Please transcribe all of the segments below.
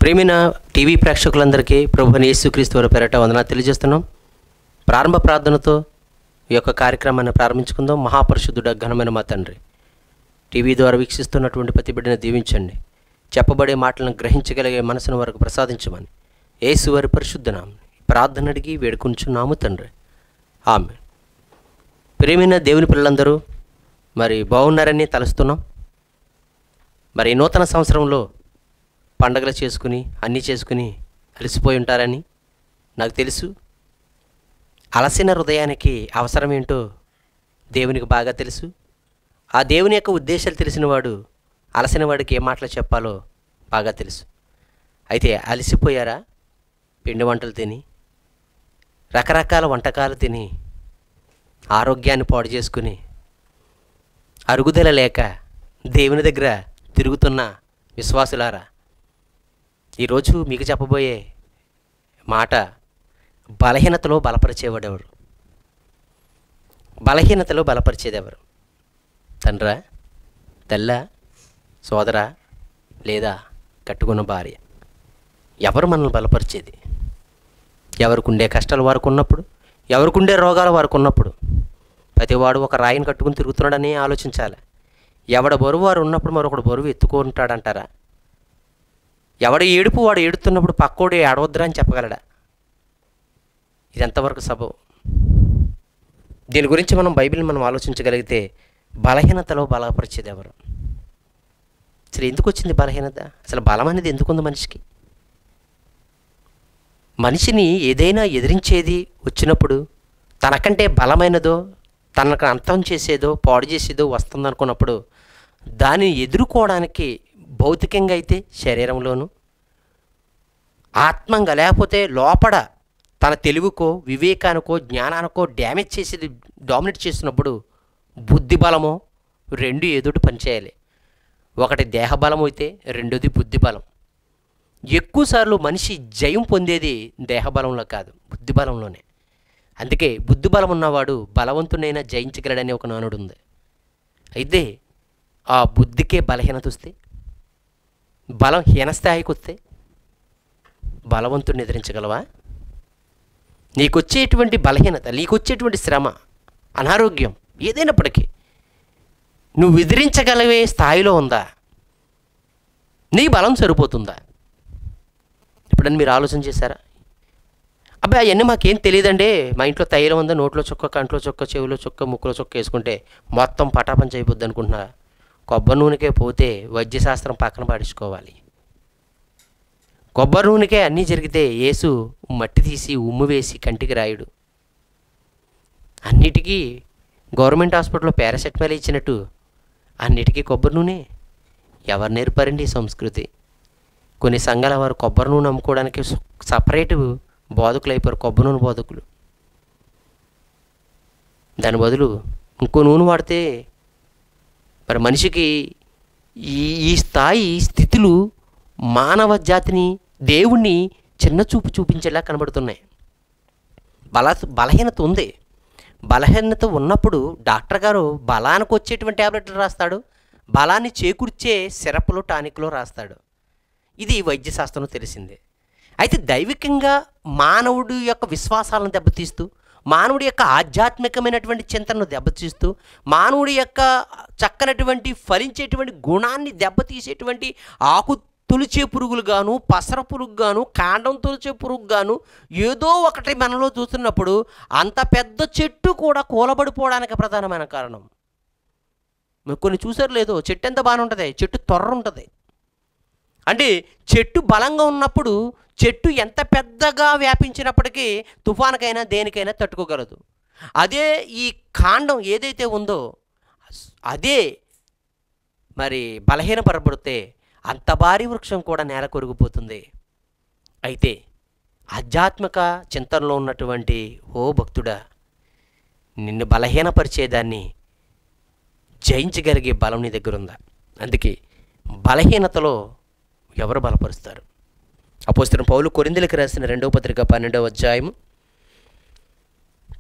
ప్రేమైన టీవీ ప్రేక్షకులందరికీ ప్రభువైన యేసుక్రీస్తు వారి పేరట వందనాలు తెలియజేస్తున్నాం. ప్రారంభ ప్రార్థనతో ఈ యొక్క కార్యక్రమాన్ని ప్రారంభించుకుందాం. మహాపరిశుద్ధుడ ఘనమైన మా తండ్రి, టీవీ ద్వారా వీక్షిస్తున్నటువంటి ప్రతి బిడ్డను దీవించండి. చెప్పబడే మాటలను గ్రహించగలిగే మనసును వరకు ప్రసాదించమని యేసు వారి పరిశుద్ధ నామమున ప్రార్థన అడిగి వేడుకుంటున్నాము తండ్రి, ఆమేన్. ప్రేమైన దేవుని పిల్లలందరూ మరి బాగున్నారని తలుస్తున్నాం. మరి నూతన సంవత్సరంలో పండగలు చేసుకుని అన్నీ చేసుకుని అలసిపోయి ఉంటారని నాకు తెలుసు. అలసిన హృదయానికి అవసరం ఏంటో దేవునికి బాగా తెలుసు. ఆ దేవుని యొక్క ఉద్దేశాలు తెలిసినవాడు అలసిన వాడికి ఏ మాటలు చెప్పాలో బాగా తెలుసు. అయితే అలసిపోయారా? పిండి వంటలు తిని, రకరకాల వంటకాలు తిని, ఆరోగ్యాన్ని పాడు చేసుకుని, అరుగుదల లేక దేవుని దగ్గర తిరుగుతున్న విశ్వాసులారా, ఈరోజు మీకు చెప్పబోయే మాట బలహీనతలో బలపరిచేవాడెవరు? బలహీనతలో బలపరిచేదెవరు? తండ్రా, తల్లా, సోదరా, లేదా కట్టుకున్న భార్య? ఎవరు మనల్ని బలపరిచేది? ఎవరికి ఉండే కష్టాలు వారికి ఉన్నప్పుడు, ఎవరికి ఉండే రోగాలు వారికి ఉన్నప్పుడు ప్రతివాడు ఒక రాయిని కట్టుకుని తిరుగుతున్నాడని ఆలోచించాలి. ఎవడ బరువు వారు ఉన్నప్పుడు మరొకడు బరువు ఎత్తుకుంటాడంటారా? ఎవడ ఏడుపు వాడు ఏడుతున్నప్పుడు పక్కోడు ఏడవద్దురా అని చెప్పగలడా? ఇది ఎంతవరకు సబబు? దీని గురించి మనం బైబిల్ని మనం ఆలోచించగలిగితే బలహీనతలో బలపరిచేది ఎవరు? అసలు ఎందుకు వచ్చింది బలహీనత? అసలు బలం అనేది ఎందుకు ఉంది మనిషికి? మనిషిని ఏదైనా ఎదిరించేది వచ్చినప్పుడు, తనకంటే బలమైనదో, తనకు అంతం చేసేదో, పాడు చేసేదో వస్తుందనుకున్నప్పుడు దాన్ని ఎదుర్కోవడానికి భౌతికంగా అయితే శరీరంలోనూ, ఆత్మంగా లేకపోతే లోపల తన తెలివికో, వివేకానికో, జ్ఞానానికో డ్యామేజ్ చేసేది డామినేట్ చేస్తున్నప్పుడు బుద్ధి బలమో రెండు ఏదోటి పనిచేయాలి. ఒకటి దేహబలం అయితే రెండోది బుద్ధి బలం. ఎక్కువసార్లు మనిషి జయం పొందేది దేహబలంలో కాదు, బుద్ధి బలంలోనే. అందుకే బుద్ధి బలం ఉన్నవాడు బలవంతునైనా జయించగలడని ఒక నానుడు ఉంది. అయితే ఆ బుద్ధికే బలహీనత వస్తే, బలం హీనస్థాయికి వస్తే బలవంతుడిని ఎదిరించగలవా? నీకొచ్చేటువంటి బలహీనత, నీకొచ్చేటువంటి శ్రమ, అనారోగ్యం ఏదైనప్పటికీ నువ్వు ఎదిరించగలిగే స్థాయిలో ఉందా? నీ బలం సరిపోతుందా? ఇప్పుడని మీరు ఆలోచన చేశారా? అబ్బాయి అవన్నీ మాకేం తెలియదండి, మా ఇంట్లో తైలం ఉందా, నోట్లో చొక్క, కంట్లో చొక్క, చెవిలో చొక్క, ముక్కులో చొక్క వేసుకుంటే మొత్తం పటాపంచ అయిపోద్ది అనుకుంటున్నారా? కొబ్బరి నూనెకే పోతే వైద్యశాస్త్రం పక్కన పాడించుకోవాలి. కొబ్బరి నూనెకే అన్నీ జరిగితే యేసు మట్టి తీసి ఉమ్ము వేసి కంటికి రాయుడు. అన్నిటికీ గవర్నమెంట్ హాస్పిటల్లో పారాసెటమాల్ ఇచ్చినట్టు అన్నిటికీ కొబ్బరి నూనె. ఎవరు నేర్పారండి ఈ సంస్కృతి? కొన్ని సంఘాల వారు కొబ్బరి నూనె అమ్ముకోవడానికి సపరేటు బోధకులు అయిపోయారు, కొబ్బరి నూనె బోధకులు. దాని బదులు ఇంకో నూనె వాడితే మరి మనిషికి ఈ స్థితులు మానవ జాతిని, దేవుణ్ణి చిన్న చూపు చూపించేలా కనబడుతున్నాయి. బలహీనత ఉంది. బలహీనత ఉన్నప్పుడు డాక్టర్ గారు బలానికి వచ్చేటువంటి ట్యాబ్లెట్లు రాస్తాడు, బలాన్ని చేకూర్చే సిరప్లు, టానిక్లు రాస్తాడు. ఇది వైద్యశాస్త్రంలో తెలిసిందే. అయితే దైవికంగా మానవుడి యొక్క విశ్వాసాలను దెబ్బతీస్తూ, మానవుడి యొక్క ఆధ్యాత్మికమైనటువంటి చింతనను దెబ్బతీస్తూ, మానవుడి యొక్క చక్కనటువంటి ఫలించేటువంటి గుణాన్ని దెబ్బతీసేటువంటి ఆకు తొలిచే పురుగులుగాను, పసర పురుగుగాను, కాండం తొలిచే పురుగుగాను ఏదో ఒకటి మనలో చూస్తున్నప్పుడు అంత పెద్ద చెట్టు కూడా కూలబడిపోవడానికి ప్రధానమైన కారణం. మీరు కొన్ని చూసారు లేదో, చెట్టు ఎంత బాగానే ఉంటుంది, చెట్టు తొర్ర ఉంటుంది. అంటే చెట్టు బలంగా ఉన్నప్పుడు చెట్టు ఎంత పెద్దగా వ్యాపించినప్పటికీ తుఫానుకైనా దేనికైనా తట్టుకోగలదు. అదే ఈ కాండం ఏదైతే ఉందో అదే మరి బలహీనపరబడితే అంత భారీ వృక్షం కూడా నేల కొరిగిపోతుంది. అయితే ఆధ్యాత్మిక చింతనలో ఉన్నటువంటి ఓ భక్తుడా, నిన్ను బలహీనపరిచేదాన్ని జయించగలిగే బలం నీ దగ్గర ఉందా? అందుకే బలహీనతలో ఎవరు బలపరుస్తారు? అపోస్తలుడైన పౌలు కొరింథీయులకు రాసిన 2వ పత్రిక 12వ అధ్యాయం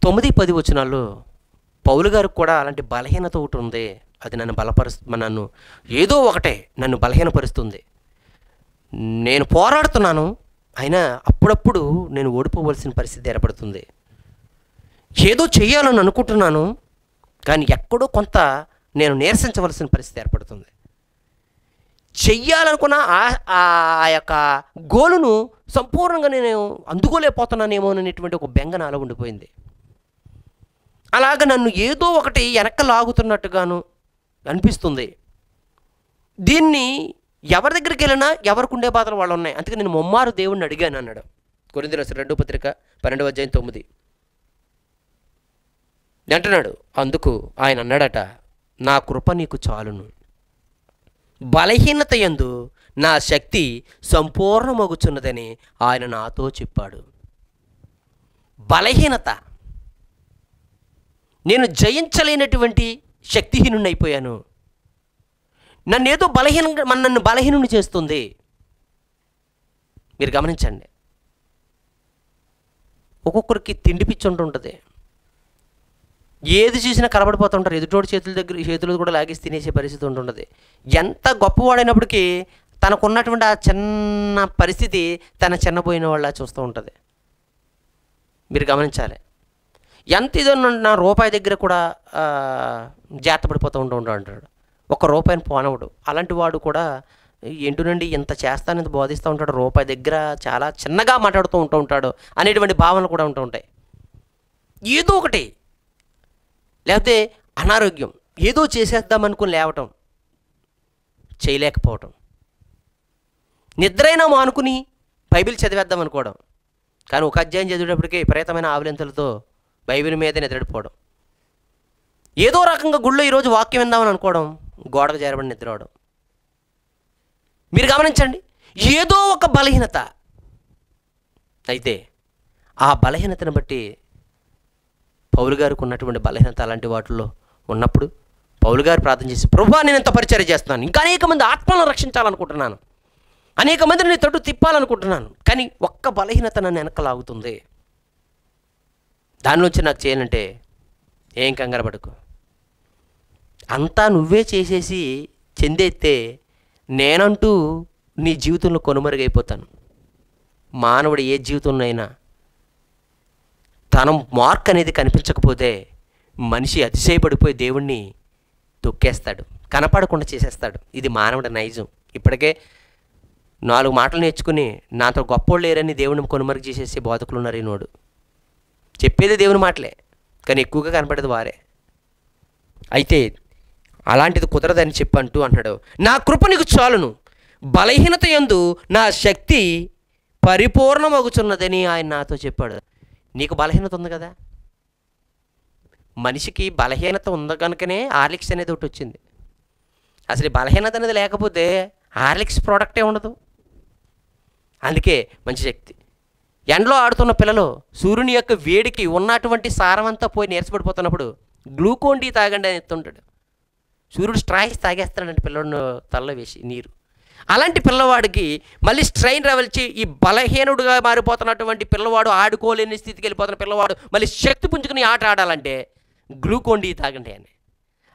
9-10 వచనాల్లో పౌలు గారికి కూడా అలాంటి బలహీనత ఒకటి ఉంది. అది నన్ను ఏదో ఒకటే నన్ను బలహీనపరుస్తుంది. నేను పోరాడుతున్నాను, అయినా అప్పుడప్పుడు నేను ఓడిపోవలసిన పరిస్థితి ఏర్పడుతుంది. ఏదో చేయాలని అనుకుంటున్నాను, కానీ ఎక్కడో కొంత నేను నీరసించవలసిన పరిస్థితి ఏర్పడుతుంది. చెయ్యాలనుకున్న ఆ యొక్క గోలును సంపూర్ణంగా నేను అందుకోలేకపోతున్నానేమో అనేటువంటి ఒక బెంగ నాలో ఉండిపోయింది. అలాగ నన్ను ఏదో ఒకటి వెనక్కి లాగుతున్నట్టుగాను అనిపిస్తుంది. దీన్ని ఎవరి దగ్గరికి వెళ్ళినా ఎవరికి ఉండే బాధలు వాళ్ళు ఉన్నాయి. అందుకే నేను ముమ్మారు దేవుణ్ణి అడిగాను అన్నాడు. కొరింథీయుల 2:12 అంటున్నాడు. అందుకు ఆయన అన్నాడట, నా కృప నీకు చాలును, బలహీనత యందు నా శక్తి సంపూర్ణమగుచున్నదని ఆయన నాతో చెప్పాడు. బలహీనత, నేను జయించలేనటువంటి శక్తిహీనుని అయిపోయాను. నన్ను బలహీనుని చేస్తుంది. మీరు గమనించండి, ఒక్కొక్కరికి తిండి పిచ్చి ఉంటుంది. ఏది చూసినా కలబడిపోతుంటారు. ఎదుటోడి చేతులు కూడా లాగేసి తినేసే పరిస్థితి ఉంటుంటుంది. ఎంత గొప్పవాడైనప్పటికీ తనకున్నటువంటి ఆ చిన్న పరిస్థితి తన చిన్నపోయిన వాళ్ళ చూస్తూ ఉంటుంది. మీరు గమనించాలి. ఎంత ఇదో నా రూపాయి దగ్గర కూడా జాగ్రత్త పడిపోతూ అంటాడు. ₹1 పోనవుడు. అలాంటి వాడు కూడా ఏంటోనండి ఇంత చేస్తాను, ఇంత బోధిస్తూ ఉంటాడు, రూపాయి దగ్గర చాలా చిన్నగా మాట్లాడుతూ ఉంటాడు అనేటువంటి భావనలు కూడా ఉంటూ ఉంటాయి. ఏదో ఒకటి, లేకపోతే అనారోగ్యం, ఏదో చేసేద్దామనుకుని లేవటం, చేయలేకపోవటం, నిద్రైనా మానుకుని బైబిల్ చదివేద్దాం అనుకోవడం, కానీ ఒక అధ్యాయం చదివేటప్పటికీ విపరీతమైన ఆవులింతలతో బైబిల్ మీద నిద్రపోవడం, ఏదో రకంగా గుళ్ళో ఈరోజు వాక్యం విందామని అనుకోవడం, గోడకు చేరబడి నిద్రవడం. మీరు గమనించండి, ఏదో ఒక బలహీనత. అయితే ఆ బలహీనతను బట్టి పౌలు గారికి ఉన్నటువంటి బలహీనత అలాంటి వాటిల్లో ఉన్నప్పుడు పౌలు గారు ప్రార్థన చేసి, ప్రభువా నేను ఇంత పరిచర్య చేస్తున్నాను, ఇంకా అనేక మంది ఆత్మలను రక్షించాలనుకుంటున్నాను, అనేక మందిని నీ తట్టు తిప్పాలనుకుంటున్నాను, కానీ ఒక్క బలహీనత నన్ను వెనకలాగుతుంది. దానిలోంచి నాకు చేయాలంటే ఏం కంగారు పడకు, అంతా నువ్వే చేసేసి చెందెత్తే నేనంటూ నీ జీవితంలో కొనుమరుగైపోతాను. మానవుడు ఏ జీవితంలో అయినా తన మార్క్ అనేది కనిపించకపోతే మనిషి అతిశయపడిపోయి దేవుణ్ణి తొక్కేస్తాడు, కనపడకుండా చేసేస్తాడు. ఇది మానవుడి నైజం. ఇప్పటికే 4 మాటలు నేర్చుకుని నాతో గొప్పోళ్ళు లేరని దేవుడిని కొనుమరుగు చేసేసి బోధకులు ఉన్నారు. ఈనోడు చెప్పేది దేవుని మాటలే, కానీ ఎక్కువగా కనపడేది వారే. అయితే అలాంటిది కుదరదని చెప్పంటూ అంటున్నాడు, నా కృప నీకు చాలును, బలహీనత యందు నా శక్తి పరిపూర్ణమగుచున్నదని ఆయన నాతో చెప్పాడు. నీకు బలహీనత ఉంది కదా, మనిషికి బలహీనత ఉంది కనుకనే హార్లిక్స్ అనేది ఒకటి వచ్చింది. అసలు బలహీనత అనేది లేకపోతే హార్లిక్స్ ప్రోడక్టే ఉండదు. అందుకే మంచి శక్తి. ఎండలో ఆడుతున్న పిల్లలు సూర్యుని యొక్క వేడికి ఉన్నటువంటి సారం అంతా పోయి నీరసపడిపోతున్నప్పుడు గ్లూకోన్ డి తాగండి అని ఎత్తుంటాడు. సూర్యుడు స్ట్రాయిస్ తాగేస్తాడంటే పిల్లడిని తలలో వేసి నీరు. అలాంటి పిల్లవాడికి మళ్ళీ స్ట్రెయిన్ రవల్చి ఈ బలహీనుడుగా మారిపోతున్నటువంటి పిల్లవాడు, ఆడుకోలేని స్థితికి వెళ్ళిపోతున్న పిల్లవాడు మళ్ళీ శక్తి పుంజుకుని ఆట ఆడాలంటే గ్లూకోన్ డి తాగండి అని.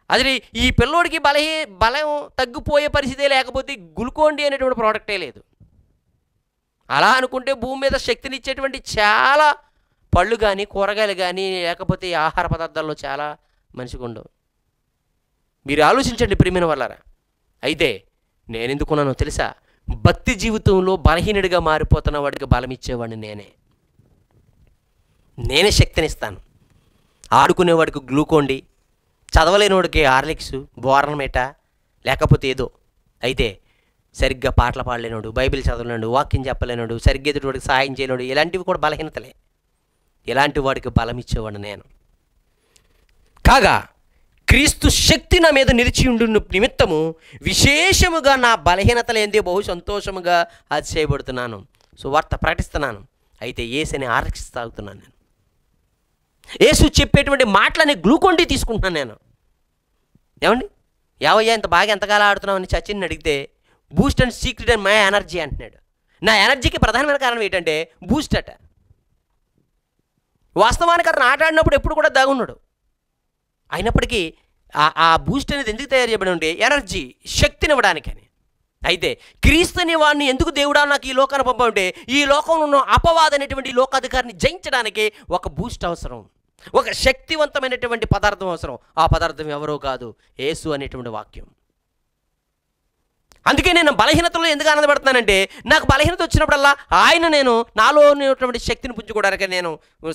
అది ఈ పిల్లోడికి బలం తగ్గిపోయే పరిస్థితే లేకపోతే గ్లూకోన్ డి అనేటువంటి ప్రోడక్టే లేదు. అలా అనుకుంటే భూమి మీద శక్తినిచ్చేటువంటి చాలా పళ్ళు కానీ కూరగాయలు కానీ లేకపోతే ఆహార పదార్థాల్లో చాలా మనిషికి ఉండవు. మీరు ఆలోచించండి ప్రియమైన వాళ్ళారా. అయితే నేను ఎందుకున్నానో తెలుసా, భక్తి జీవితంలో బలహీనుడిగా మారిపోతున్న వాడికి బలం ఇచ్చేవాడిని నేనే శక్తినిస్తాను. ఆడుకునేవాడికి గ్లూకోన్ డి, చదవలేనివాడికి హార్లిక్స్, బోర్నమేట లేకపోతే ఏదో. అయితే సరిగ్గా పాటలు పాడలేనోడు, బైబిల్ చదవలేడు, వాక్యం చెప్పలేనోడు, సరిగ్గా ఎదుటివాడికి సాయం చేయలేడు, ఇలాంటివి కూడా బలహీనతలే. ఇలాంటి వాడికి బలం ఇచ్చేవాడు నేను. కాగా క్రీస్తు శక్తి నా మీద నిలిచి ఉండు నిమిత్తము విశేషముగా నా బలహీనతలేందే బహు సంతోషముగా అతిశయపడుతున్నాను, సువార్త ప్రకటిస్తున్నాను. అయితే యేసుని హార్లిక్స్ తాగుతున్నాను నేను. యేసు చెప్పేటువంటి మాటలని గ్లూకోన్ డి తీసుకుంటున్నాను నేను. ఏమండి, యావయ్యా ఇంత బాగా ఎంతకాలం ఆడుతున్నామని సచిన్ అడిగితే Boost and secret and my energy అంటున్నాడు. నా ఎనర్జీకి ప్రధానమైన కారణం ఏంటంటే బూస్ట్ అట. వాస్తవానికి అతను ఆట ఆడినప్పుడు ఎప్పుడు కూడా దాగున్నాడు. అయినప్పటికీ ఆ బూస్ట్ అనేది ఎందుకు తయారు చేయబడి ఉంటే ఎనర్జీ, శక్తినివ్వడానికని. అయితే క్రీస్తుని వాడిని ఎందుకు దేవుడా నాకు ఈ లోకాన్ని పంపంటే, ఈ లోకంలో ఉన్న అపవాది అనేటువంటి లోకాధికారిని జయించడానికి ఒక బూస్ట్ అవసరం, ఒక శక్తివంతమైనటువంటి పదార్థం అవసరం. ఆ పదార్థం ఎవరో కాదు, యేసు అనేటువంటి వాక్యం. అందుకే నేను బలహీనతలో ఎందుకు ఆనందపడుతున్నానంటే, నాకు బలహీనత వచ్చినప్పుడల్లా నేను నాలో ఉన్నటువంటి శక్తిని పుంజుకోవడానికి నేను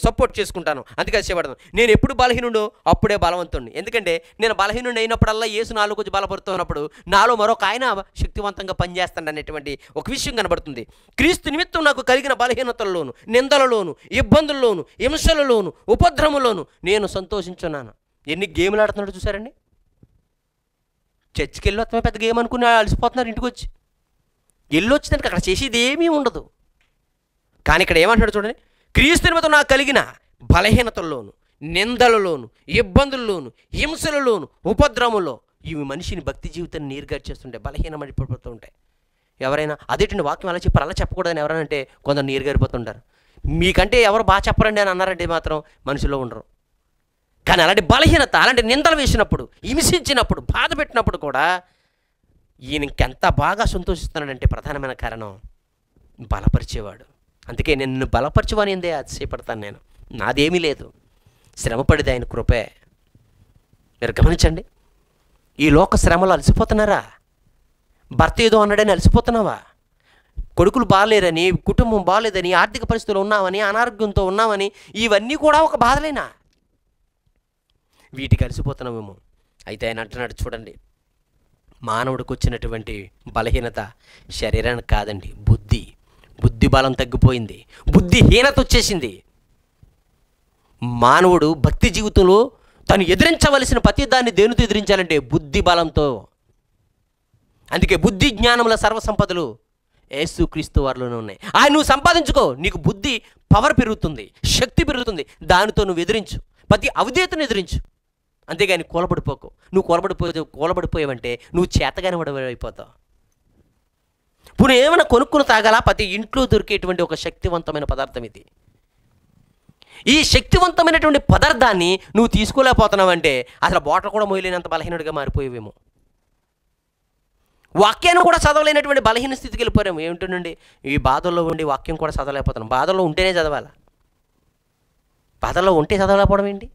సపోర్ట్ చేసుకుంటాను. అందుకే చేయబడతాను. నేను ఎప్పుడు బలహీనుడో అప్పుడే బలవంతుడిని. ఎందుకంటే నేను బలహీనుడు అయినప్పుడల్లా యేసు నాలో కొంచెం బలపడుతున్నప్పుడు నాలో మరొక ఆయన శక్తివంతంగా పనిచేస్తాడు అనేటువంటి ఒక విషయం కనబడుతుంది. క్రీస్తు నిమిత్తం నాకు కలిగిన బలహీనతల్లోను, నిందలలోను, ఇబ్బందుల్లోను, హింసలలోను, ఉపద్రవంలోను నేను సంతోషించున్నాను. ఎన్ని గేమ్లు ఆడుతున్నాడో చూసారండి. చర్చికి వెళ్ళి వస్తామే పెద్ద గేమ్ అనుకుని అలసిపోతున్నారు. ఇంటికి వచ్చి వెళ్ళొచ్చిందానికి అక్కడ చేసేది ఏమీ ఉండదు. కానీ ఇక్కడ ఏమంటాడు చూడండి, క్రీస్తు నిమిత్తం నాకు కలిగిన బలహీనతల్లోను, నిందలలోను, ఇబ్బందుల్లోను, హింసలలోను, ఉపద్రవంలో ఇవి మనిషిని భక్తి జీవితాన్ని నీరుగార్చేస్తుంటాయి, బలహీనమైపోతూ ఉంటాయి. ఎవరైనా అదేంటి వాక్యం అలా చెప్పారు, అలా చెప్పకూడదని ఎవరైనా అంటే కొందరు నీరుగారిపోతుంటారు. మీకంటే ఎవరు బాగా చెప్పరండి అని అన్నారంటే మాత్రం మనుషుల్లో ఉండరు. కానీ అలాంటి బలహీనత, అలాంటి నిందలు వేసినప్పుడు, హింసించినప్పుడు, బాధ పెట్టినప్పుడు కూడా ఈయన ఇంకెంత బాగా సంతోషిస్తున్నాడంటే ప్రధానమైన కారణం బలపరిచేవాడు. అందుకే నిన్ను బలపరచువని ఎందే అతిశయపడతాను నేను. నాదేమీ లేదు, శ్రమపడిది ఆయన కృపే. మీరు గమనించండి, ఈ లోక శ్రమలు అలసిపోతున్నారా? భర్త ఏదో అన్నాడని అలసిపోతున్నావా? కొడుకులు బాగాలేరని, కుటుంబం బాగాలేదని, ఆర్థిక పరిస్థితులు ఉన్నామని, అనారోగ్యంతో ఉన్నామని, ఇవన్నీ కూడా ఒక బాధలేనా? వీటికి అలసిపోతున్నామేమో. అయితే ఆయన అంటున్నాడు చూడండి, మానవుడికి వచ్చినటువంటి బలహీనత శరీరానికి కాదండి, బుద్ధి బలం తగ్గిపోయింది, బుద్ధిహీనత వచ్చేసింది. మానవుడు భక్తి జీవితంలో తను ఎదిరించవలసిన ప్రతి దాన్ని దేనితో ఎదిరించాలంటే బుద్ధి బలంతో. అందుకే బుద్ధి జ్ఞానముల సర్వసంపదలు యేసుక్రీస్తు వారిలోనే ఉన్నాయి. ఆయన నువ్వు సంపాదించుకో, నీకు బుద్ధి పవర్ పెరుగుతుంది, శక్తి పెరుగుతుంది. దానితో నువ్వు ఎదిరించు, ప్రతి అవిధేయతను ఎదిరించు. అంతేగాని కూలబడిపోకు. నువ్వు కూలబడిపోయావంటే నువ్వు చేతగాని అయిపోతావు. ఇప్పుడు ఏమైనా కొనుక్కుని తాగాలా? ప్రతి ఇంట్లో దొరికేటువంటి ఒక శక్తివంతమైన పదార్థం ఇది. ఈ శక్తివంతమైనటువంటి పదార్థాన్ని నువ్వు తీసుకోలేకపోతున్నావంటే అసలు బాటిల్ కూడా మోయలేనంత బలహీనుడిగా మారిపోయేవేమో. వాక్యాన్ని కూడా చదవలేనటువంటి బలహీన స్థితికి వెళ్ళిపోయాము. ఏమిటండి, ఈ బాధల్లో ఉండి వాక్యం కూడా చదవలేకపోతున్నాం. బాధల్లో ఉంటేనే చదవాలా? బాధల్లో ఉంటే చదవలేకపోవడం ఏంటి?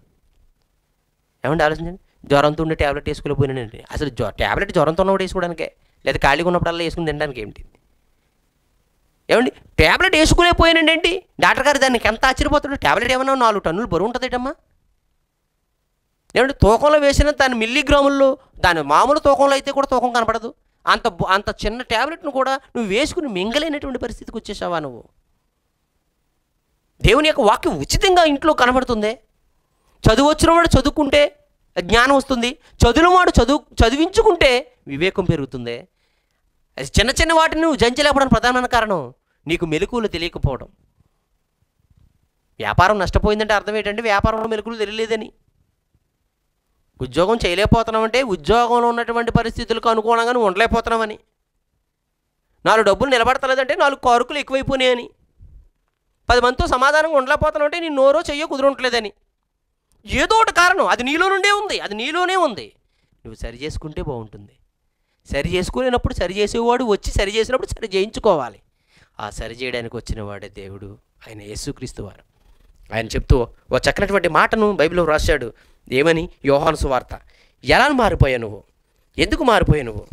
ఏమంటే ఆలోచించండి. జ్వరంతో ఉండే ట్యాబ్లెట్ వేసుకోలేకపోయినానండి. అసలు ట్యాబ్లెట్ జ్వరంతో ఉన్నప్పుడు వేసుకోవడానికే, లేదా ఖాళీగా ఉన్నప్పుడల్లా వేసుకుని తినడానికి ఏంటి? ఏమండి, ట్యాబ్లెట్ వేసుకోలేకపోయానండి ఏంటి? డాక్టర్ గారు దానికి ఎంత ఆశ్చర్యపోతాడు. ట్యాబ్లెట్ ఏమన్నా 4 టన్నులు బరువు ఉంటుందేటమ్మా. ఏమంటే తూకంలో వేసిన దాని మిల్లీగ్రాముల్లో, దాని మామూలు తూకంలో అయితే కూడా తూకం కనపడదు. అంత చిన్న ట్యాబ్లెట్ను కూడా నువ్వు వేసుకుని మింగలేనటువంటి పరిస్థితికి వచ్చేసావా నువ్వు? దేవుని యొక్క వాక్యం ఉచితంగా ఇంట్లో కనబడుతుందే. చదువు వచ్చినవాడు చదువుకుంటే జ్ఞానం వస్తుంది, చదువులవాడు చదివించుకుంటే వివేకం పెరుగుతుంది. చిన్న చిన్న వాటిని నువ్వు జంచలేకపోవడానికి ప్రధానమైన కారణం నీకు మెలకువలు తెలియకపోవడం. వ్యాపారం నష్టపోయిందంటే అర్థం ఏంటంటే వ్యాపారంలో మెలకువలు తెలియలేదని. ఉద్యోగం చేయలేకపోతున్నామంటే ఉద్యోగంలో ఉన్నటువంటి పరిస్థితులకు అనుగుణంగా నువ్వు ఉండలేకపోతున్నామని. 4 డబ్బులు నిలబడతలేదంటే 4 కారుకులు ఎక్కువైపోయినాయని. 10 మందితో సమాధానంగా ఉండలేకపోతున్నామంటే నీ నోరో చెయ్యో కుదురుంటలేదని. ఏదో ఒకటి కారణం, అది నీలో నుండే ఉంది, అది నీలోనే ఉంది. నువ్వు సరి చేసుకుంటే బాగుంటుంది. సరి చేసుకోలేనప్పుడు సరి చేసేవాడు వచ్చి సరి చేసినప్పుడు సరి చేయించుకోవాలి. ఆ సరి చేయడానికి వచ్చిన వాడే దేవుడు, ఆయన యేసుక్రీస్తు వారు. ఆయన చెప్తూ ఓ చక్కనటువంటి మాటను బైబిల్లో రాశాడు. ఏమని? యోహాను సువార్త. ఎలా మారిపోయావు నువ్వు, ఎందుకు మారిపోయావు నువ్వు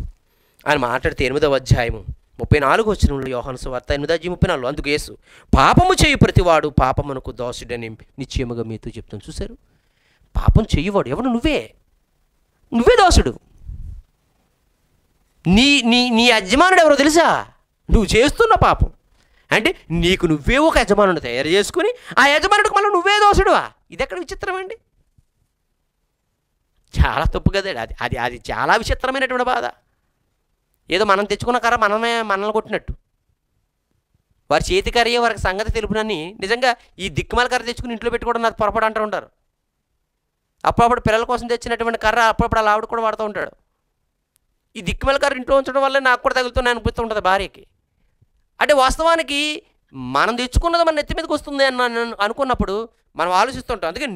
అని మాట్లాడితే 8వ అధ్యాయము 34వ వచనంలో యోహాను సువార్త 8:34. అందుకు యేసు, పాపము చేయు ప్రతివాడు పాపమునకు దోషుడని నిశ్చయముగా మీతో చెప్తాను. చూశారు, పాపం చెయ్యవాడు ఎవడు? నువ్వే దోషుడు. నీ యజమానుడు ఎవరో తెలుసా? నువ్వు చేస్తున్న పాపం. అంటే నీకు నువ్వే ఒక యజమానుని తయారు చేసుకుని ఆ యజమానుడికి మళ్ళీ నువ్వే దోషుడువా? ఇది ఎక్కడ విచిత్రం అండి. చాలా తప్పు కదండి. అది చాలా విచిత్రమైనటువంటి బాధ. ఏదో మనం తెచ్చుకున్న కర్ర మనల్ని కొట్టినట్టు. వారి చేతి కర్రయే వారికి సంగతి తెలుపునని నిజంగా ఈ దిక్కుమాల కర్ర తెచ్చుకుని ఇంట్లో పెట్టుకోవడం నాకు పొరపాటు అంటూ ఉంటారు. అప్పుడప్పుడు పిల్లల కోసం తెచ్చినటువంటి కర్ర అప్పుడప్పుడు అలా ఆవిడ కూడా వాడుతూ ఉంటాడు. ఈ దిక్కుమాల కర్ర ఇంట్లో ఉంచడం వల్ల నాకు కూడా తగులుతుంది అనిపిస్తూ ఉంటుంది భార్యకి. అంటే వాస్తవానికి మనం తెచ్చుకున్నది మన నెత్తి మీదకి వస్తుంది అని అనుకున్నప్పుడు మనం ఆలోచిస్తుంటాం. అందుకే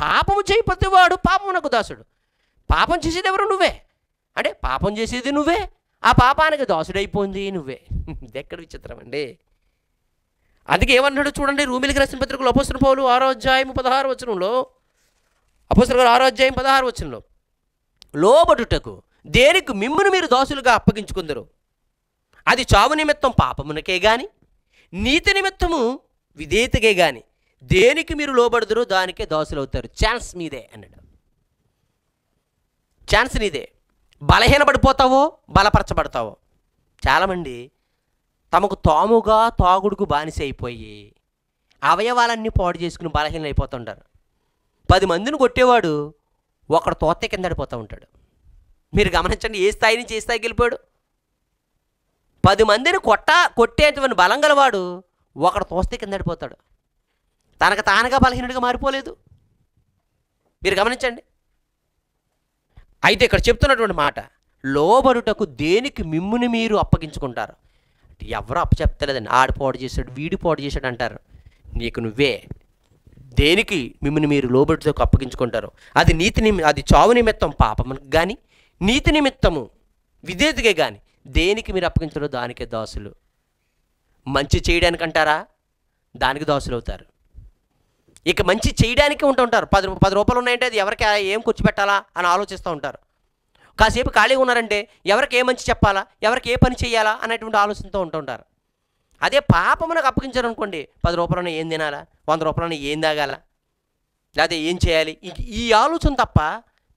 పాపము చేయకపోతేవాడు పాపమునకు దాసుడు. పాపం చేసేది ఎవరు? నువ్వే. అంటే పాపం చేసేది నువ్వే, ఆ పాపానికి దాసుడైపోయింది నువ్వే. ఇది ఎక్కడ విచిత్రం అండి. అందుకే ఏమన్నాడు చూడండి, రోమీయులకు రాసిన పత్రికలో అపోస్తలుడైన పౌలు 6వ అధ్యాయం 16వ వచనంలో, అపోస్తలుల 6వ అధ్యాయం 16వ వచనంలో, లోబడుటకు దేనికి మిమ్మును మీరు దాసులుగా అప్పగించుకుందరు, అది చావు నిమిత్తం పాపమునకే గాని నీతి నిమిత్తము విధేయతకే గాని దేనికి మీరు లోబడుదురో దానికే దాసులు అవుతారు. ఛాన్స్ మీదే అన్నాడు. ఛాన్స్ నీదే. బలహీనపడిపోతావో బలపరచబడతావో. చాలామంది తమకు తాముగా తాగుడుకు బానిస అయిపోయి అవయవాలన్నీ పాడు చేసుకుని బలహీన అయిపోతుంటారు. 10 మందిని కొట్టేవాడు ఒకడు తోతే కింద పడిపోతూ ఉంటాడు. మీరు గమనించండి, ఏ స్థాయి నుంచి ఏ స్థాయికి వెళ్ళిపోయాడు. 10 మందిని కొట్టేటువంటి బలం గలవాడు ఒకడు తోస్తే కింద పడిపోతాడు. తనకు తానుగా బలహీనుడిగా మారిపోలేదు. మీరు గమనించండి. అయితే ఇక్కడ చెప్తున్నటువంటి మాట, లోబడుటకు దేనికి మిమ్ముని మీరు అప్పగించుకుంటారు. ఎవరు అప్పచెప్తలేదండి. ఆడు పాడు చేశాడు, వీడి పాడు చేశాడు అంటారు. నీకు నువ్వే దేనికి మిమ్మల్ని మీరు లోబడుటకు అప్పగించుకుంటారు. అది అది చావు నిమిత్తం పాపమునకు కానీ నీతి నిమిత్తము విధేయతకే కానీ దేనికి మీరు అప్పగించారో దానికే దాసులు. మంచి చేయడానికి అంటారా, దానికి దాసులు అవుతారు. ఇక మంచి చేయడానికి ఉంటుంటారు. 10 రూపాయలు ఉన్నాయంటే అది ఎవరికి ఏం కూర్చోబెట్టాలా అని ఆలోచిస్తూ ఉంటారు. కాసేపు ఖాళీగా ఉన్నారంటే ఎవరికి ఏ మంచి చెప్పాలా, ఎవరికి ఏ పని చేయాలా అనేటువంటి ఆలోచనతో ఉంటుంటారు. అదే పాపమునకు అప్పగించారనుకోండి, 10 రూపాయలు ఏం తినాలా, 100 రూపాయలు ఏం తాగాల, లేదా ఏం చేయాలి, ఈ ఆలోచన తప్ప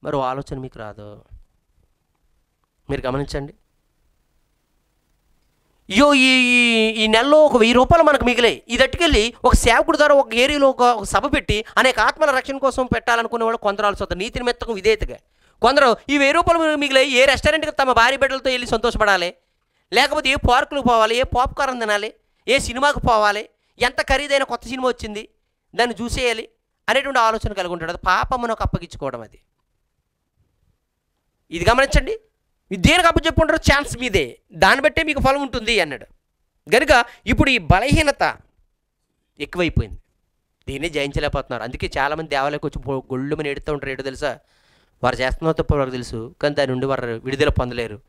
మరో ఆలోచన మీకు రాదు. మీరు గమనించండి. అయ్యో ఈ నెలలో ఒక 1000 రూపాయలు మనకు మిగిలాయి, ఇది అట్టుకెళ్ళి ఒక సేవకుడి ద్వారా ఒక ఏరియాలో ఒక సభ పెట్టి అనేక ఆత్మల రక్షణ కోసం పెట్టాలనుకునే వాళ్ళు కొందరు ఆలోచిస్తారు నీతి నిమిత్తం విధేయతగా. కొందరు ఈ 1000 రూపాయలు మిగిలాయి ఏ రెస్టారెంట్కి తమ భార్య బిడ్డలతో వెళ్ళి సంతోషపడాలి, లేకపోతే ఏ పార్కులకు పోవాలి, ఏ పాప్కార్న్ తినాలి, ఏ సినిమాకు పోవాలి, ఎంత ఖరీదైన కొత్త సినిమా వచ్చింది దాన్ని చూసేయాలి అనేటువంటి ఆలోచన కలిగి ఉంటాడు. అది పాపమునకు అప్పగించుకోవడం. అది ఇది గమనించండి. దేనికి అప్పచెప్పుకుంటారో ఛాన్స్ మీదే, దాన్ని బట్టే మీకు ఫలం ఉంటుంది అన్నాడు. కనుక ఇప్పుడు ఈ బలహీనత ఎక్కువైపోయింది, దీన్ని జయించలేకపోతున్నారు. అందుకే చాలామంది దేవాలయకు వచ్చి గొళ్ళుమని ఎడుతూ ఉంటారు. ఏంటో తెలుసా, వారు చేస్తున్న తప్పు వారికి తెలుసు, కానీ దాని నుండి వారు విడుదల పొందలేరు.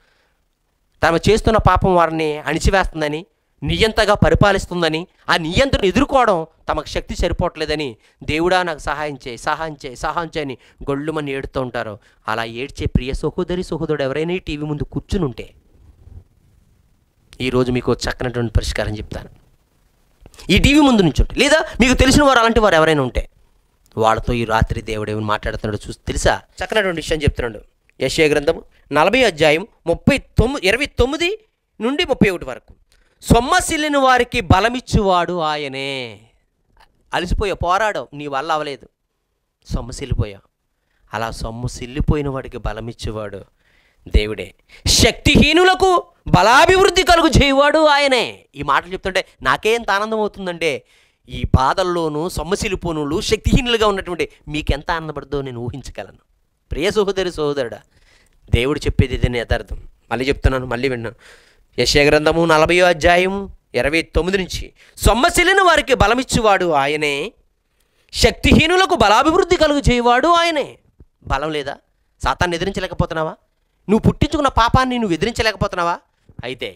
తాము చేస్తున్న పాపం వారిని అణిచివేస్తుందని, నియంతగా పరిపాలిస్తుందని, ఆ నియంత్రణ ఎదుర్కోవడం తమకు శక్తి సరిపోవట్లేదని, దేవుడా నాకు సహాయం చేయని గొళ్ళుమని ఏడుతూ ఉంటారు. అలా ఏడ్చే ప్రియ సహోదరుడు ఎవరైనా ఈ టీవీ ముందు కూర్చుని ఉంటే ఈరోజు మీకు చక్కనటువంటి పరిష్కారం చెప్తాను. ఈ టీవీ ముందు నుంచి ఉంటే, లేదా మీకు తెలిసిన వారు అలాంటి వారు ఎవరైనా ఉంటే వాళ్ళతో ఈ రాత్రి దేవుడు ఏమైనా మాట్లాడుతున్నాడో చూసి తెలుసా చక్కనటువంటి విషయం చెప్తున్నాడు. యెషయా గ్రంథము 40వ అధ్యాయం 29 నుండి 31 వరకు. సొమ్మసిల్లిన వారికి బలమిచ్చువాడు ఆయనే. అలసిపోయావు, పోరాడావు, నీ వల్ల అవ్వలేదు, సొమ్మసిల్లిపోయావు. అలా సొమ్మసిల్లిపోయిన వాడికి బలమిచ్చేవాడు దేవుడే. శక్తిహీనులకు బలాభివృద్ధి కలుగు చేయవాడు ఆయనే. ఈ మాటలు చెప్తుంటే నాకేంత ఆనందం అవుతుందంటే, ఈ బాధల్లోనూ సొమ్మసిల్లిపోనులు శక్తిహీనులుగా ఉన్నటువంటి మీకెంత ఆనందపడదో నేను ఊహించగలను. ప్రియ సహోదరుడా, దేవుడు చెప్పేది ఇదే యథార్థం. మళ్ళీ చెప్తున్నాను, మళ్ళీ విన్నాను. యెషయా గ్రంథము 40వ అధ్యాయం 29 నుంచి, సొమ్మసిల్లిన వారికి బలమిచ్చేవాడు ఆయనే, శక్తిహీనులకు బలాభివృద్ధి కలుగు చేయవాడు ఆయనే. బలం లేదా? సాతాన్ని ఎదిరించలేకపోతున్నావా? నువ్వు పుట్టించుకున్న పాపాన్ని నువ్వు ఎదిరించలేకపోతున్నావా? అయితే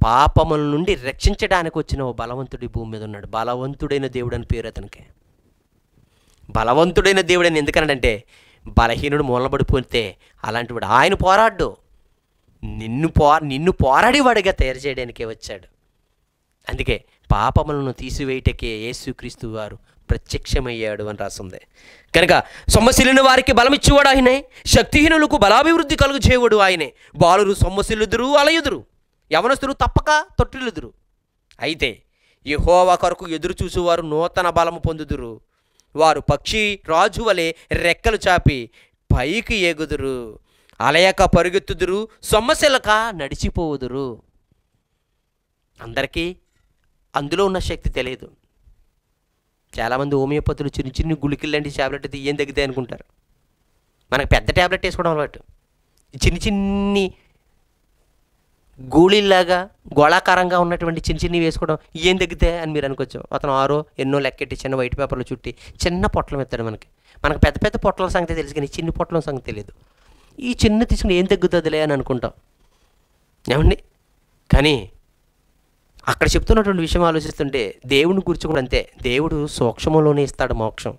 పాపముల నుండి రక్షించడానికి వచ్చిన ఓ బలవంతుడి భూమి మీద ఉన్నాడు. బలవంతుడైన దేవుడు అని పేరు అతనికి. బలవంతుడైన దేవుడని ఎందుకనంటే, బలహీనుడు మూలబడిపోతే అలాంటి వాడు ఆయన పోరాడు, నిన్ను పోరాడేవాడిగా తయారు చేయడానికే వచ్చాడు. అందుకే పాపములను తీసివేయటకే యేసుక్రీస్తు వారు ప్రత్యక్షమయ్యాడు అని రాస్తుంది. కనుక సొమ్మసిల్లిన వారికి బలమిచ్చేవాడు ఆయనే, శక్తిహీనులకు బలాభివృద్ధి కలుగు చేయవాడు ఆయనే. బాలురు సొమ్మసిల్లుదురు, అలయుదురు, యవనస్తులు తప్పక తొట్టిల్లుదురు. అయితే యెహోవా కొరకు ఎదురు చూసేవారు నూతన బలము పొందుదురు. వారు పక్షి రాజు వలె రెక్కలు చాపి పైకి ఎగుదురు, అలయక పరుగెత్తుదురు, సొమ్మసిల్లక నడిచిపోవుదురు. అందరికీ అందులో ఉన్న శక్తి తెలియదు. చాలామంది హోమియోపతులు చిన్న గుళికలు లాంటి ట్యాబ్లెట్ అయితే ఏం తగ్గుతాయి అనుకుంటారు. మనకు పెద్ద ట్యాబ్లెట్ వేసుకోవడం అలవాటు. చిన్ని గోళీల్లాగా గోళాకారంగా ఉన్నటువంటి చిన్ని వేసుకోవడం ఏం తగ్గుతాయి అని మీరు అనుకోవచ్చు. అతను 6 ఎన్నో లెక్కెట్టి చిన్న వైట్ పేపర్లు చుట్టి చిన్న పొట్లం ఎత్తాడు. మనకు పెద్ద పొట్ల సంగతి తెలుసు, కానీ చిన్న పొట్లం సంగతి తెలియదు. ఈ చిన్న తీసుకుని ఏం తగ్గుతుందిలే అని అనుకుంటాం. ఏమండి? కానీ అక్కడ చెప్తున్నటువంటి విషయం ఆలోచిస్తుంటే దేవుని గురించి కూడా అంతే. దేవుడు సూక్ష్మంలోనే ఇస్తాడు మోక్షం.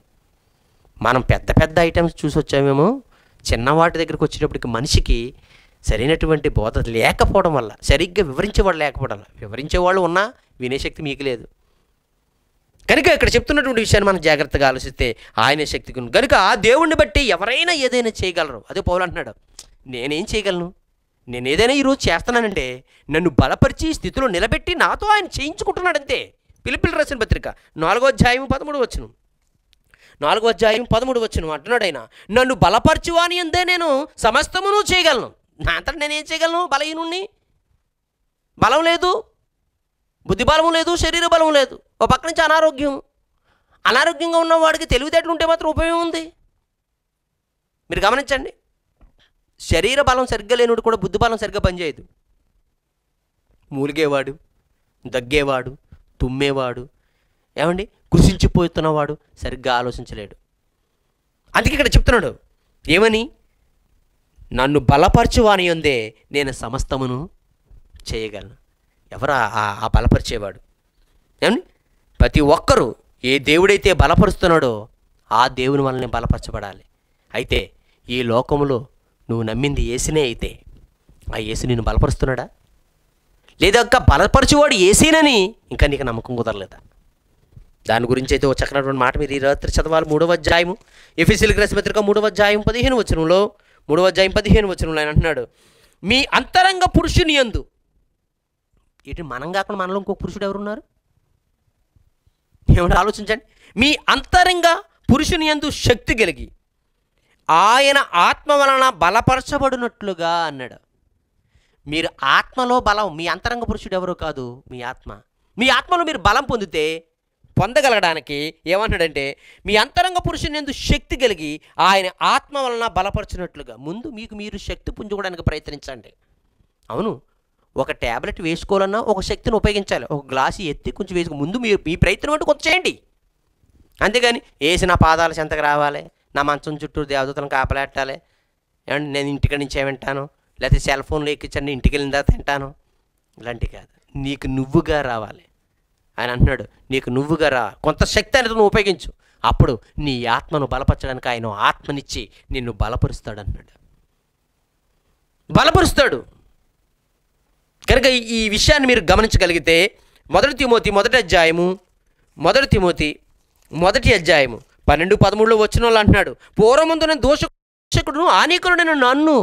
మనం పెద్ద పెద్ద ఐటమ్స్ చూసి వచ్చామేమో, చిన్న వాటి దగ్గరికి వచ్చేటప్పటికి మనిషికి సరైనటువంటి బోధ లేకపోవడం వల్ల, సరిగ్గా వివరించేవాడు లేకపోవడం వల్ల, వివరించేవాళ్ళు ఉన్నా వినే శక్తి మీకు లేదు. కనుక ఇక్కడ చెప్తున్నటువంటి విషయాన్ని మనం జాగ్రత్తగా ఆలోచిస్తే ఆయన శక్తికి కనుక ఆ దేవుణ్ణి బట్టి ఎవరైనా ఏదైనా చేయగలరు. అదే పౌలు అంటున్నాడు, నేనేం చేయగలను? నేను ఏదైనా ఈరోజు చేస్తున్నానంటే నన్ను బలపరిచి స్థితిలో నిలబెట్టి నాతో ఆయన చేయించుకుంటున్నాడంతే. ఫిలిప్పీయులకు రాసిన పత్రిక 4వ అధ్యాయం 13వ వచనం, 4వ అధ్యాయం 13వ వచనం అంటున్నాడు ఆయన, నన్ను బలపరచువాని అందే నేను సమస్తమును చేయగలను. నా అంతటా నేనేం చేయగలను? బలహీనుణ్ణి, బలం లేదు, బుద్ధి బలం లేదు, శరీర బలం లేదు, ఓ పక్క నుంచి అనారోగ్యంగా ఉన్న వాడికి తెలివితేటలు ఉంటే మాత్రం ఉపయోగం ఉంది. మీరు గమనించండి, శరీర బలం సరిగ్గా లేనుడు కూడా బుద్ధి బలం సరిగ్గా పనిచేయదు. మూలిగేవాడు, దగ్గేవాడు, తుమ్మేవాడు, ఏమండి కృషించిపోతున్నవాడు సరిగ్గా ఆలోచించలేడు. అందుకే ఇక్కడ చెప్తున్నాడు ఏమని, నన్ను బలపరచువాని ఉందే నేను సమస్తమును చేయగలను. ఎవరు ఆ బలపరిచేవాడు? ఏమండి? ప్రతి ఒక్కరూ ఏ దేవుడైతే బలపరుస్తున్నాడో ఆ దేవుని వల్లనే బలపరచబడాలి. అయితే ఈ లోకంలో నువ్వు నమ్మింది యేసునే అయితే ఆ యేసు నిన్ను బలపరుస్తున్నాడా? లేదా ఒక్క బలపరచువాడు యేసేనని ఇంకా నీకు నమ్మకం కుదరలేదా? దాని గురించి అయితే ఒక చక్కనటువంటి మాట మీరు ఈ రాత్రి చదవాలి. 3వ అధ్యాయము ఎఫెసీయులకు రాసిన పత్రిక 3వ అధ్యాయం 15వ వచనంలో, 3వ అధ్యాయం 15వ వచనంలో ఆయన అంటున్నాడు, మీ అంతరంగ పురుషుని యందు. ఇటు మనం కాకుండా మనలో ఇంకొక పురుషుడు ఎవరున్నారు? ఏమంటే ఆలోచించండి. మీ అంతరంగ పురుషుని యందు శక్తి కలిగి ఆయన ఆత్మ వలన బలపరచబడినట్లుగా అన్నాడు. మీరు ఆత్మలో బలం, మీ అంతరంగ పురుషుడు ఎవరో కాదు, మీ ఆత్మ. మీ ఆత్మలో మీరు బలం పొందగలగడానికి ఏమన్నాడంటే, మీ అంతరంగ పురుషుని యందు శక్తి కలిగి ఆయన ఆత్మ వలన బలపరచినట్లుగా. ముందు మీకు మీరు శక్తి పుంజుకోవడానికి ప్రయత్నించండి. అవును, ఒక ట్యాబ్లెట్ వేసుకోవాలన్నా ఒక శక్తిని ఉపయోగించాలి. ఒక గ్లాసు ఎత్తి కొంచెం వేసుకో, ముందు మీరు మీ ప్రయత్నం అంటే కొంచెం చేయండి. అంతేగాని వేసి నా పాదాల చెంతకు రావాలి, నా మంచం చుట్టూ దేవదూతలను కాపలాట్టాలి, ఏమంటే నేను ఇంటికి నుంచి ఏమంటాను, లేకపోతే సెల్ ఫోన్లో ఎక్కించండి ఇంటికి వెళ్ళిన తర్వాత తింటాను, ఇలాంటివి కాదు. నీకు నువ్వుగా రావాలి. ఆయన అంటున్నాడు, నీకు నువ్వుగా రా, కొంత శక్తి అనేది నువ్వు ఉపయోగించు, అప్పుడు నీ ఆత్మను బలపరచడానికి ఆయన ఆత్మనిచ్చి నిన్ను బలపరుస్తాడు అన్నాడు. బలపరుస్తాడు. కనుక ఈ విషయాన్ని మీరు గమనించగలిగితే 1 తిమోతి 1వ అధ్యాయము 12-13 వచనంలో అంటున్నాడు, పూర్వమందు నేను దోషకుడును హానికరుడైన నన్ను,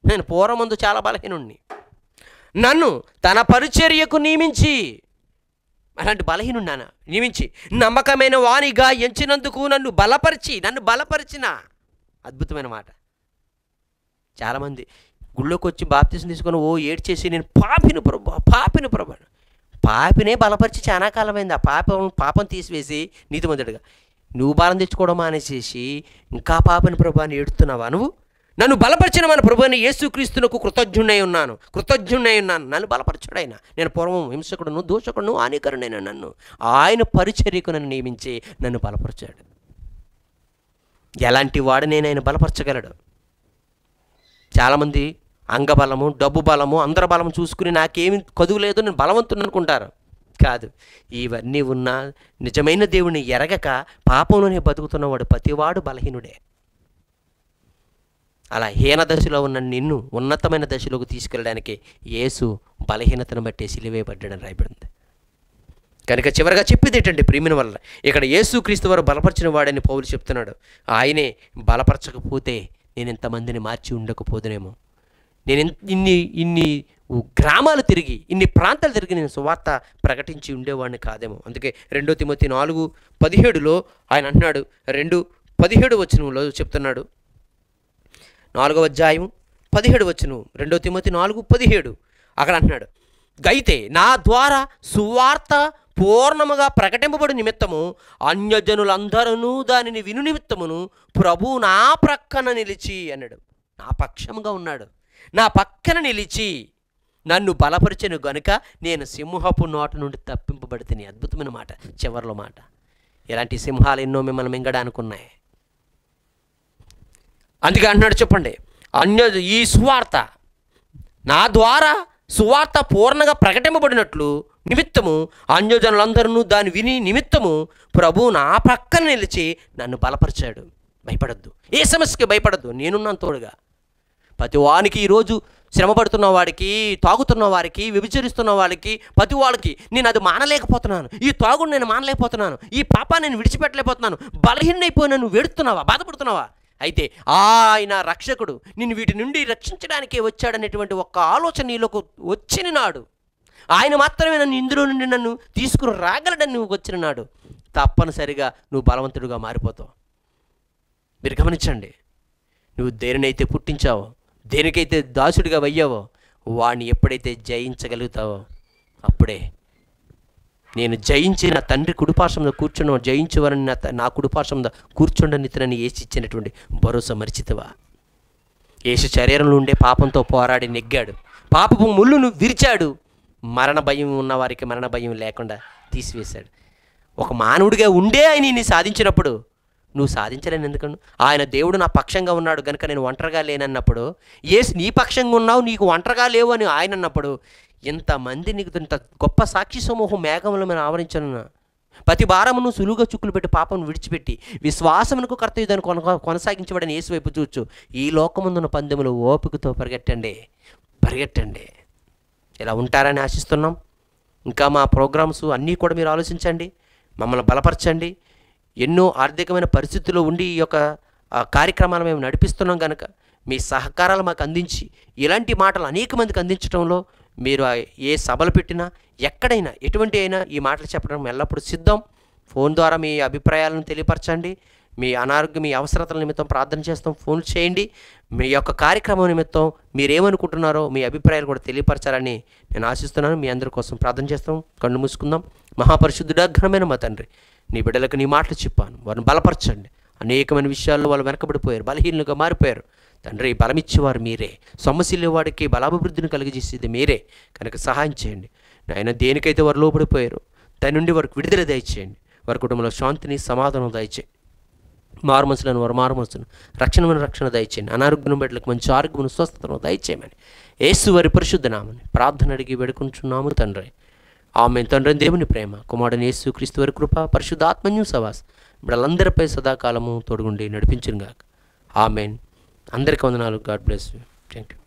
నేను పూర్వమందు చాలా బలహీనుణ్ణి, నన్ను తన పరిచర్యకు నియమించి, అలాంటి బలహీనున్నాను నియమించి నమ్మకమైన వానిగా ఎంచినందుకు నన్ను బలపరిచిన. అద్భుతమైన మాట. చాలామంది గుళ్ళోకి వచ్చి బాప్తిసం తీసుకొని ఏడ్చేసి నేను పాపిని ప్రభు పాపినే బలపరిచి చాలా కాలమైంది. ఆ పాపం తీసివేసి నీతిమంతుడిగా నువ్వు బలం తెచ్చుకోవడం మానేసేసి ఇంకా పాపని ప్రభు అని ఏడుతున్నావా? నువ్వు నన్ను బలపరిచిన మన ప్రభు అని యేసుక్రీస్తునకు కృతజ్ఞుడై ఉన్నాను. నన్ను బలపరచాడు ఆయన. నేను పూర్వం హింసకుడును, దోషకుడును, హానికరుడైన నన్ను ఆయన పరిచర్యకు నన్ను నియమించి నన్ను బలపరిచాడు. ఎలాంటి వాడు నేను ఆయన బలపరచగలడు? చాలామంది అంగబలము, డబ్బు బలము, అందరి బలము చూసుకుని నాకేమి కదువులేదు, నేను బలవంతుని అనుకుంటారు. కాదు, ఇవన్నీ ఉన్నా నిజమైన దేవుని ఎరగక పాపంలోనే బతుకుతున్నవాడు ప్రతివాడు బలహీనుడే. అలా హీన దశలో ఉన్న నిన్ను ఉన్నతమైన దశలోకి తీసుకెళ్ళడానికి యేసు బలహీనతను బట్టి సిలువేయబడ్డాడని రాయబడింది. కనుక చివరిగా చెప్పేది ఏంటంటే, ప్రేమిన వల్ల ఇక్కడ యేసుక్రీస్తు వారు బలపరిచిన వాడని పౌలు చెప్తున్నాడు. ఆయనే బలపరచకపోతే నేను ఇంతమందిని మార్చి ఉండకపోదునేమో, నేను ఇన్ని గ్రామాలు తిరిగి, ఇన్ని ప్రాంతాలు తిరిగి నేను సువార్త ప్రకటించి ఉండేవాడిని కాదేమో. అందుకే 2 తిమోతి 4:17 ఆయన అంటున్నాడు, 2:17 వచనంలో చెప్తున్నాడు, 4వ అధ్యాయం 17 వచనం, 2 తిమోతి 4:17 అక్కడ అంటున్నాడు, అయితే నా ద్వారా సువార్త పూర్ణముగా ప్రకటింపబడు నిమిత్తము అన్యజనులందరూ దానిని విను నిమిత్తమును ప్రభు నా ప్రక్కన నిలిచి అన్నాడు. నా పక్షముగా ఉన్నాడు, నా పక్కన నిలిచి నన్ను బలపరిచెను గనుక నేను సింహపు నోట నుండి తప్పింపబడితిని. అద్భుతమైన మాట, చివరిలో మాట. ఇలాంటి సింహాలు ఎన్నో మిమ్మల్ని మింగడానికి ఉన్నాయి. అందుకే అంటున్నాడు, చెప్పండి, ఈ సువార్త నా ద్వారా సువార్త పూర్ణంగా ప్రకటింపబడినట్లు నిమిత్తము అన్యజనులందరూ దాన్ని విని నిమిత్తము ప్రభు నా పక్కన నిలిచి నన్ను బలపరిచాడు. భయపడద్దు, ఏ సమస్యకి భయపడద్దు, నేనున్నాను తోడుగా. ప్రతి వానికి ఈరోజు శ్రమ పడుతున్న వాడికి, తాగుతున్న వారికి, వ్యభిచరిస్తున్న వాళ్ళకి, ప్రతి వాళ్ళకి నేను అది మానలేకపోతున్నాను, ఈ తాగుడు నేను మానలేకపోతున్నాను, ఈ పాపాన్ని నేను విడిచిపెట్టలేకపోతున్నాను, బలహీనైపోయి నన్ను వేడుతున్నావా, బాధపడుతున్నావా? అయితే ఆయన రక్షకుడు నిన్ను వీటి నుండి రక్షించడానికే వచ్చాడనేటువంటి ఒక్క ఆలోచన నీలోకి వచ్చిన నాడు, ఆయన మాత్రమే నన్ను ఇందులో నుండి నన్ను తీసుకుని రాగలడని నువ్వు వచ్చిన నాడు తప్పనిసరిగా నువ్వు బలవంతుడుగా మారిపోతావు. మీరు గమనించండి, నువ్వు దేనినైతే పుట్టించావో, దేనికైతే దాసుడిగా అయ్యావో వాడిని ఎప్పుడైతే జయించగలుగుతావో అప్పుడే నేను జయించి నా తండ్రి కుడిపార్శ్వంలో కూర్చున్న జయించేవారని నా కుడిపార్శ్వంలో కూర్చుండని ఇతనని యేసు ఇచ్చినటువంటి భరోసా మరిచితవా? యేసు శరీరంలో ఉండే పాపంతో పోరాడి నెగ్గాడు, పాపపు ముళ్ళును విరిచాడు, మరణ భయం ఉన్న వారికి మరణ భయం లేకుండా తీసివేశాడు. ఒక మానవుడిగా ఉండే ఆయన్ని సాధించినప్పుడు నువ్వు సాధించలేని ఎందుకను? ఆయన దేవుడు నా పక్షంగా ఉన్నాడు కనుక నేను ఒంటరిగా లేనన్నప్పుడు, యేసు నీ పక్షంగా ఉన్నావు నీకు ఒంటరిగా లేవు అని ఆయన అన్నప్పుడు, ఇంతమంది నీకు ఇంత గొప్ప సాక్షి సమూహం మేఘంలో మనం ఆవరించను. ప్రతి భారమును సులువుగా చుక్కులు పెట్టి పాపను విడిచిపెట్టి విశ్వాసమునకు కర్తవ్యాన్ని కొనసాగించబడిన యేసు వైపు చూచు ఈ లోకముందున్న పందెములు ఓపికతో పరిగెట్టండి. ఇలా ఉంటారని ఆశిస్తున్నాం. ఇంకా మా ప్రోగ్రామ్స్ అన్నీ కూడా మీరు ఆలోచించండి, మమ్మల్ని బలపరచండి. ఎన్నో ఆర్థికమైన పరిస్థితుల్లో ఉండి ఈ యొక్క కార్యక్రమాలు మేము నడిపిస్తున్నాం కనుక మీ సహకారాలు మాకు అందించి ఇలాంటి మాటలు అనేక మందికి అందించడంలో మీరు ఏ సభలు పెట్టినా ఎక్కడైనా ఎటువంటి అయినా ఈ మాటలు చెప్పడం ఎల్లప్పుడూ సిద్ధం. ఫోన్ ద్వారా మీ అభిప్రాయాలను తెలియపరచండి. మీ అనారోగ్యం, మీ అవసరతల నిమిత్తం ప్రార్థన చేస్తాం, ఫోన్ చేయండి. మీ యొక్క కార్యక్రమం నిమిత్తం మీరేమనుకుంటున్నారో మీ అభిప్రాయాలు కూడా తెలియపరచాలని నేను ఆశిస్తున్నాను. మీ అందరి కోసం ప్రార్థన చేస్తాం. కళ్ళు మూసుకుందాం. మహాపరిశుద్ధుడా, ఘనమైన మా తండ్రి, నీ బిడ్డలకు నీ మాటలు చెప్పాను, వారిని బలపరచండి. అనేకమైన విషయాల్లో వాళ్ళు వెనకబడిపోయారు, బలహీనులుగా మారిపోయారు. తండ్రి, బలమిచ్చేవారు మీరే, సొమ్మసిల్లేవాడికి బలాభివృద్ధిని కలిగజేసేది మీరే కనుక సహాయం చేయండి. ఆయన దేనికైతే వారు లోపడిపోయారో దాని నుండి వారికి విడుదల దయచేయండి. వారి కుటుంబంలో శాంతిని, సమాధానం దయచేయండి. మారుమనసులను వారు మారుమనసును, రక్షణ దయచేయండి. అనారోగ్యం బిడ్డలకు మంచి ఆరోగ్యమును, స్వస్థతను దయచేయమని యేసు వారి పరిశుద్ధ నామని ప్రార్థన అడిగి వేడుకుంటున్నాము తండ్రి. ఆమెన్. తండ్రి దేవుని ప్రేమ, కుమారుడైన యేసు క్రీస్తు వారి కృప, పరిశుద్ధాత్మన్యు సవాస్ బిడ్డలందరిపై సదాకాలము తోడుగుండి నడిపించును గాక. ఆమెన్. అందరికీ వందనాలు. God bless you. Thank you.